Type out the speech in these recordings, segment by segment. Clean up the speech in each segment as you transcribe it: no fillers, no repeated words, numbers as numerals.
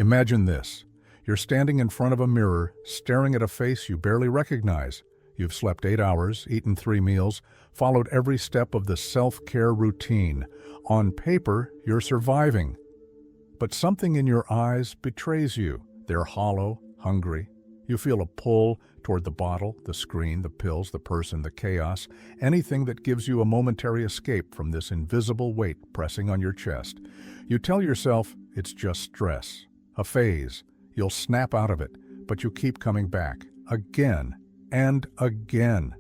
Imagine this. You're standing in front of a mirror, staring at a face you barely recognize. You've slept 8 hours, eaten 3 meals, followed every step of the self-care routine. On paper, you're surviving. But something in your eyes betrays you. They're hollow, hungry. You feel a pull toward the bottle, the screen, the pills, the person, the chaos, anything that gives you a momentary escape from this invisible weight pressing on your chest. You tell yourself it's just stress, a phase. You'll snap out of it, but you keep coming back, again and again.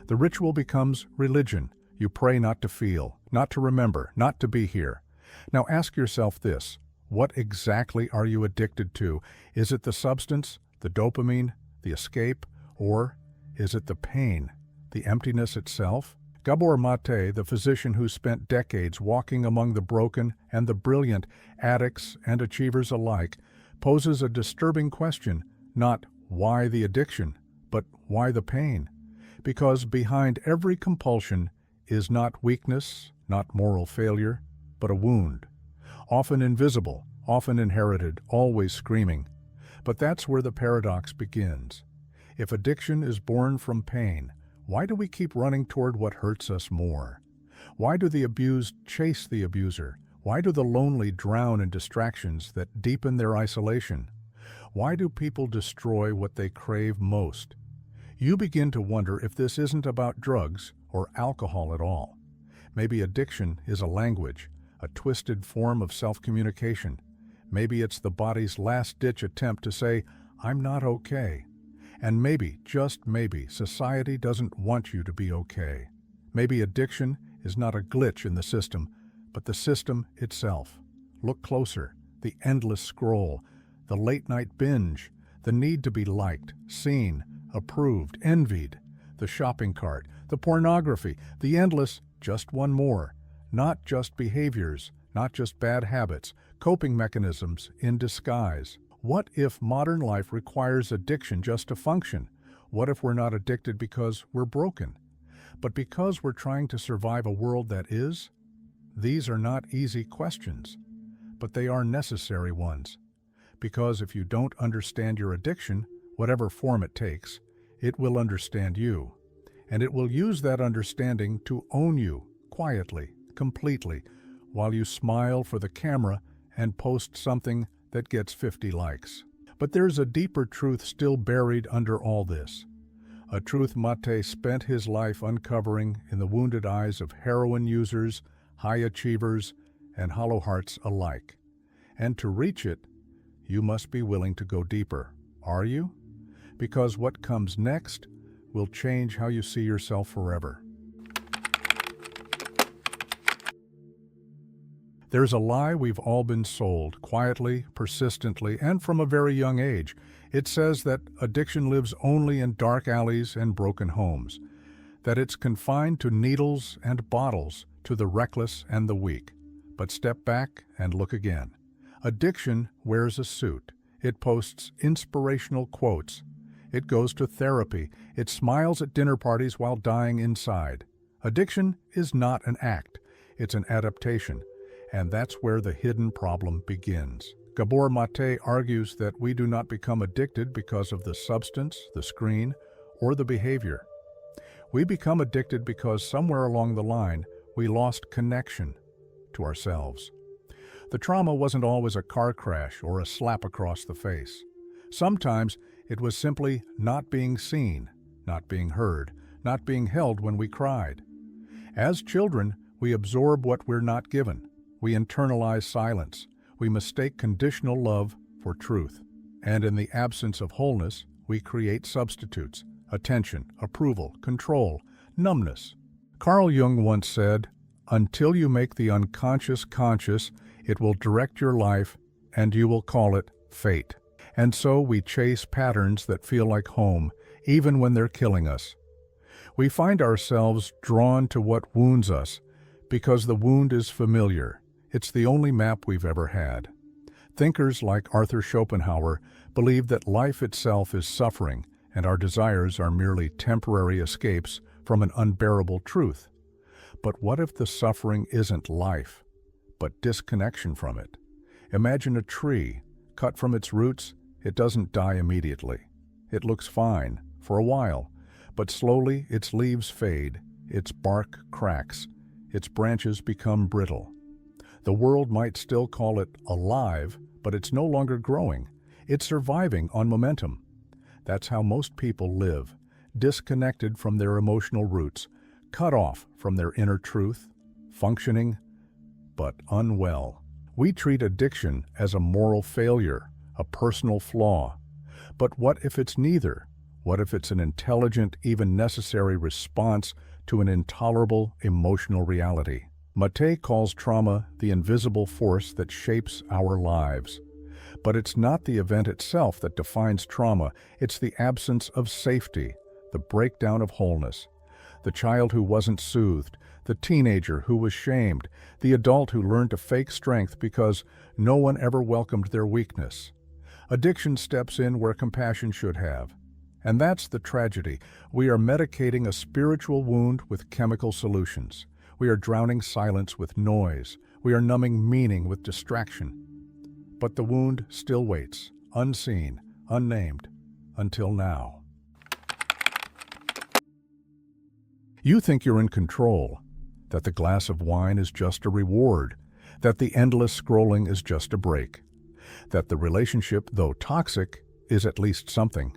The ritual becomes religion. You pray not to feel, not to remember, not to be here. Now ask yourself this. What exactly are you addicted to? Is it the substance, the dopamine, the escape, or is it the pain, the emptiness itself? Gabor Maté, the physician who spent decades walking among the broken and the brilliant, addicts and achievers alike, poses a disturbing question, not why the addiction, but why the pain? Because behind every compulsion is not weakness, not moral failure, but a wound. Often invisible, often inherited, always screaming. But that's where the paradox begins. If addiction is born from pain, why do we keep running toward what hurts us more? Why do the abused chase the abuser? Why do the lonely drown in distractions that deepen their isolation? Why do people destroy what they crave most? You begin to wonder if this isn't about drugs or alcohol at all. Maybe addiction is a language, a twisted form of self-communication. Maybe it's the body's last-ditch attempt to say, I'm not okay. And maybe, just maybe, society doesn't want you to be okay. Maybe addiction is not a glitch in the system, but the system itself. Look closer. The endless scroll, the late-night binge, the need to be liked, seen, approved, envied, the shopping cart, the pornography, the endless, just one more. Not just behaviors, not just bad habits, coping mechanisms in disguise. What if modern life requires addiction just to function? What if we're not addicted because we're broken, but because we're trying to survive a world that is? These are not easy questions, but they are necessary ones. Because if you don't understand your addiction, whatever form it takes, it will understand you. And it will use that understanding to own you, quietly, completely, while you smile for the camera and post something that gets 50 likes. But there's a deeper truth still buried under all this. A truth Maté spent his life uncovering in the wounded eyes of heroin users, high achievers, and hollow hearts alike. And to reach it, you must be willing to go deeper. Are you? Because what comes next will change how you see yourself forever. There's a lie we've all been sold, quietly, persistently, and from a very young age. It says that addiction lives only in dark alleys and broken homes, that it's confined to needles and bottles, to the reckless and the weak. But step back and look again. Addiction wears a suit. It posts inspirational quotes. It goes to therapy. It smiles at dinner parties while dying inside. Addiction is not an act. It's an adaptation. And that's where the hidden problem begins. Gabor Maté argues that we do not become addicted because of the substance, the screen, or the behavior. We become addicted because somewhere along the line, we lost connection to ourselves. The trauma wasn't always a car crash or a slap across the face. Sometimes it was simply not being seen, not being heard, not being held when we cried. As children, we absorb what we're not given. We internalize silence. We mistake conditional love for truth. And in the absence of wholeness, we create substitutes: attention, approval, control, numbness. Carl Jung once said, "Until you make the unconscious conscious, it will direct your life, and you will call it fate." And so we chase patterns that feel like home, even when they're killing us. We find ourselves drawn to what wounds us, because the wound is familiar. It's the only map we've ever had. Thinkers like Arthur Schopenhauer believe that life itself is suffering, and our desires are merely temporary escapes from an unbearable truth. But what if the suffering isn't life, but disconnection from it? Imagine a tree, cut from its roots, it doesn't die immediately. It looks fine, for a while, but slowly its leaves fade, its bark cracks, its branches become brittle. The world might still call it alive, but it's no longer growing. It's surviving on momentum. That's how most people live, disconnected from their emotional roots, cut off from their inner truth, functioning, but unwell. We treat addiction as a moral failure, a personal flaw. But what if it's neither? What if it's an intelligent, even necessary response to an intolerable emotional reality? Maté calls trauma the invisible force that shapes our lives. But it's not the event itself that defines trauma, it's the absence of safety, the breakdown of wholeness. The child who wasn't soothed, the teenager who was shamed, the adult who learned to fake strength because no one ever welcomed their weakness. Addiction steps in where compassion should have. And that's the tragedy. We are medicating a spiritual wound with chemical solutions. We are drowning silence with noise. We are numbing meaning with distraction. But the wound still waits, unseen, unnamed, until now. You think you're in control, that the glass of wine is just a reward, that the endless scrolling is just a break, that the relationship, though toxic, is at least something.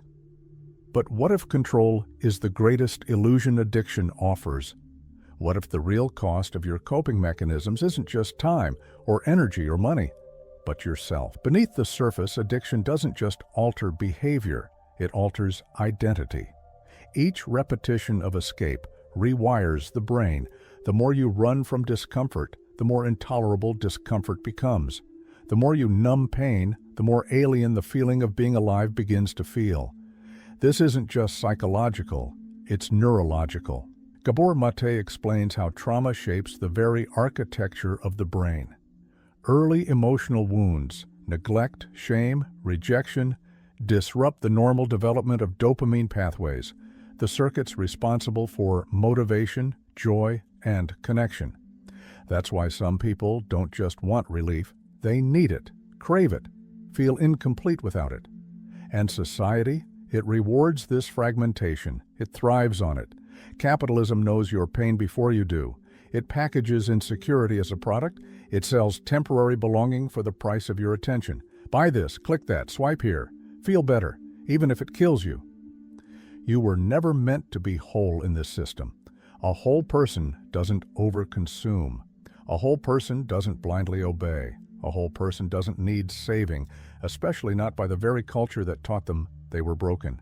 But what if control is the greatest illusion addiction offers? What if the real cost of your coping mechanisms isn't just time or energy or money, but yourself? Beneath the surface, addiction doesn't just alter behavior, it alters identity. Each repetition of escape rewires the brain. The more you run from discomfort, the more intolerable discomfort becomes. The more you numb pain, the more alien the feeling of being alive begins to feel. This isn't just psychological, it's neurological. Gabor Maté explains how trauma shapes the very architecture of the brain. Early emotional wounds, neglect, shame, rejection, disrupt the normal development of dopamine pathways, the circuits responsible for motivation, joy, and connection. That's why some people don't just want relief, they need it, crave it, feel incomplete without it. And society? It rewards this fragmentation. It thrives on it. Capitalism knows your pain before you do. It packages insecurity as a product. It sells temporary belonging for the price of your attention. Buy this, click that, swipe here. Feel better, even if it kills you. You were never meant to be whole in this system. A whole person doesn't overconsume. A whole person doesn't blindly obey. A whole person doesn't need saving, especially not by the very culture that taught them they were broken.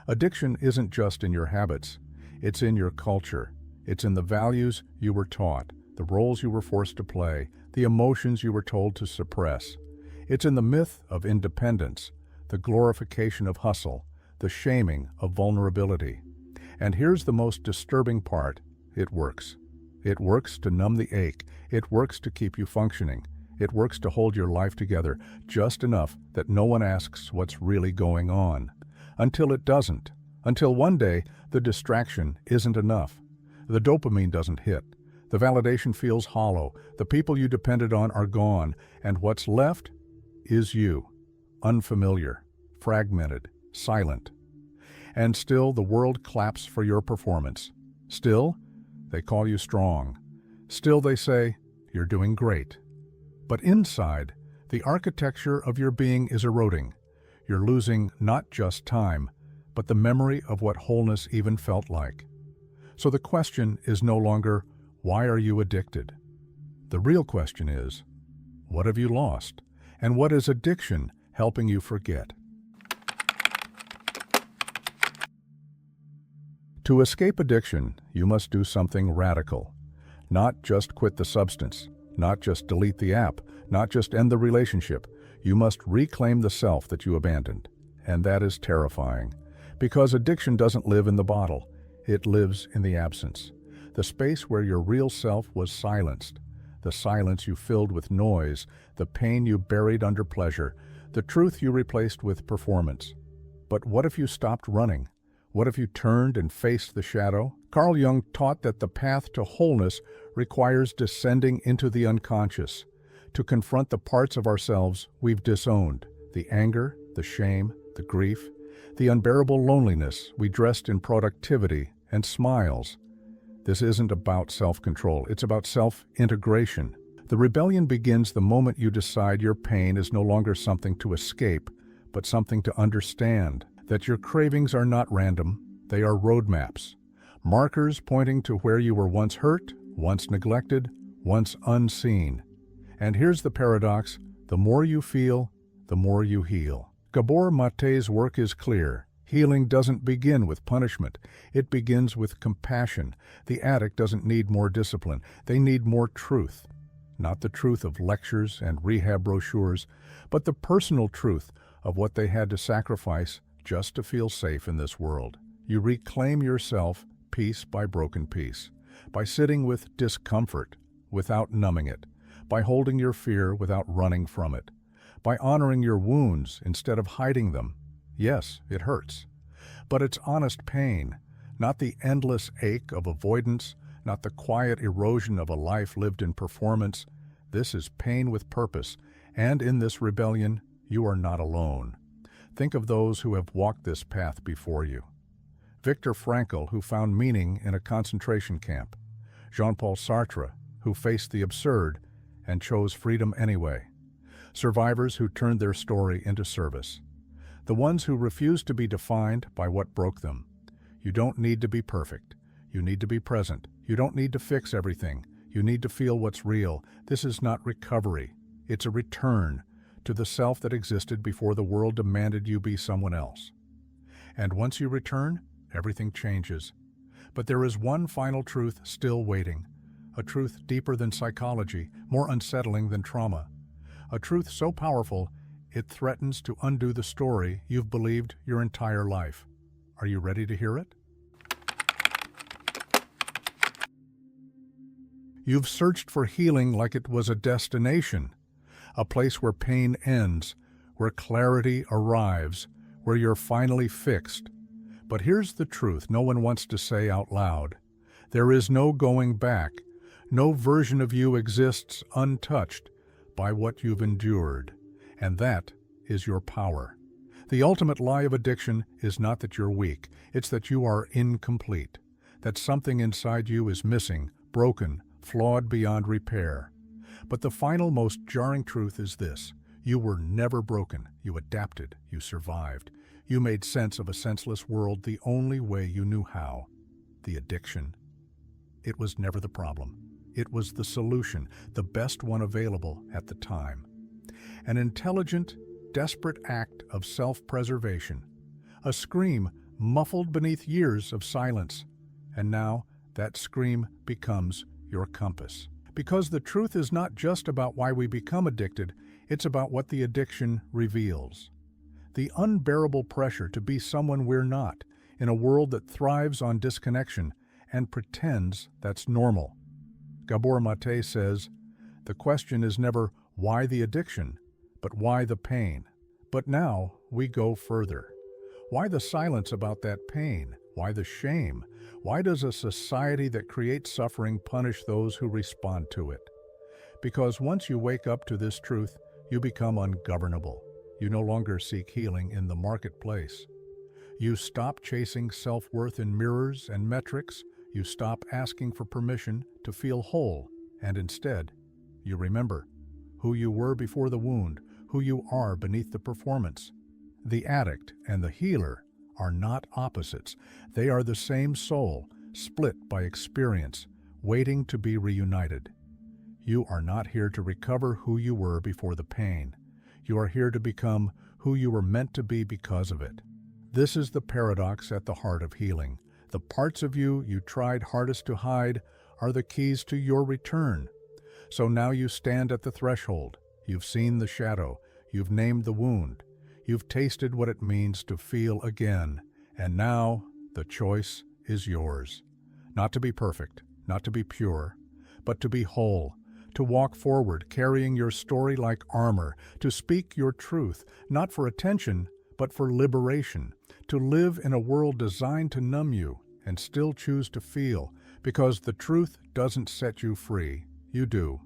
Addiction isn't just in your habits. It's in your culture. It's in the values you were taught, the roles you were forced to play, the emotions you were told to suppress. It's in the myth of independence, the glorification of hustle, the shaming of vulnerability. And here's the most disturbing part. It works. It works to numb the ache. It works to keep you functioning. It works to hold your life together just enough that no one asks what's really going on. Until it doesn't. Until one day, the distraction isn't enough. The dopamine doesn't hit. The validation feels hollow. The people you depended on are gone. And what's left is you. Unfamiliar, fragmented, silent. And still the world claps for your performance. Still, they call you strong. Still they say, you're doing great. But inside, the architecture of your being is eroding. You're losing not just time, but the memory of what wholeness even felt like. So the question is no longer, why are you addicted? The real question is, what have you lost? And what is addiction helping you forget? To escape addiction, you must do something radical. Not just quit the substance, not just delete the app, not just end the relationship. You must reclaim the self that you abandoned. And that is terrifying. Because addiction doesn't live in the bottle. It lives in the absence. The space where your real self was silenced. The silence you filled with noise. The pain you buried under pleasure. The truth you replaced with performance. But what if you stopped running? What if you turned and faced the shadow? Carl Jung taught that the path to wholeness requires descending into the unconscious, to confront the parts of ourselves we've disowned, The anger, the shame, the grief, the unbearable loneliness we dressed in productivity and smiles. This isn't about self-control, it's about self-integration. The rebellion begins the moment you decide your pain is no longer something to escape, but something to understand, that your cravings are not random, they are roadmaps, markers pointing to where you were once hurt, once neglected, once unseen. And here's the paradox, the more you feel, the more you heal. Gabor Maté's work is clear. Healing doesn't begin with punishment. It begins with compassion. The addict doesn't need more discipline. They need more truth. Not the truth of lectures and rehab brochures, but the personal truth of what they had to sacrifice just to feel safe in this world. You reclaim yourself piece by broken piece, by sitting with discomfort without numbing it, by holding your fear without running from it, by honoring your wounds instead of hiding them. Yes, it hurts, but it's honest pain, not the endless ache of avoidance, not the quiet erosion of a life lived in performance. This is pain with purpose, and in this rebellion, you are not alone. Think of those who have walked this path before you. Viktor Frankl, who found meaning in a concentration camp. Jean-Paul Sartre, who faced the absurd and chose freedom anyway. Survivors who turned their story into service. The ones who refused to be defined by what broke them. You don't need to be perfect. You need to be present. You don't need to fix everything. You need to feel what's real. This is not recovery. It's a return to the self that existed before the world demanded you be someone else. And once you return, everything changes. But there is one final truth still waiting. A truth deeper than psychology, more unsettling than trauma. A truth so powerful, it threatens to undo the story you've believed your entire life. Are you ready to hear it? You've searched for healing like it was a destination, a place where pain ends, where clarity arrives, where you're finally fixed. But here's the truth no one wants to say out loud. There is no going back. No version of you exists untouched by what you've endured, and that is your power. The ultimate lie of addiction is not that you're weak, it's that you are incomplete, that something inside you is missing, broken, flawed beyond repair. But the final, most jarring truth is this: you were never broken. You adapted. You survived. You made sense of a senseless world the only way you knew how. The addiction. It was never the problem. It was the solution, the best one available at the time. An intelligent, desperate act of self-preservation. A scream muffled beneath years of silence. And now that scream becomes your compass. Because the truth is not just about why we become addicted, it's about what the addiction reveals. The unbearable pressure to be someone we're not, in a world that thrives on disconnection and pretends that's normal. Gabor Maté says, the question is never why the addiction, but why the pain. But now we go further. Why the silence about that pain? Why the shame? Why does a society that creates suffering punish those who respond to it? Because once you wake up to this truth, you become ungovernable. You no longer seek healing in the marketplace. You stop chasing self-worth in mirrors and metrics. You stop asking for permission to feel whole, and instead, you remember who you were before the wound, who you are beneath the performance. The addict and the healer are not opposites. They are the same soul, split by experience, waiting to be reunited. You are not here to recover who you were before the pain. You are here to become who you were meant to be because of it. This is the paradox at the heart of healing. The parts of you tried hardest to hide are the keys to your return. So now you stand at the threshold. You've seen the shadow. You've named the wound. You've tasted what it means to feel again. And now the choice is yours. Not to be perfect, not to be pure, but to be whole, to walk forward carrying your story like armor, to speak your truth, not for attention, but for liberation, to live in a world designed to numb you and still choose to feel, because the truth doesn't set you free. You do.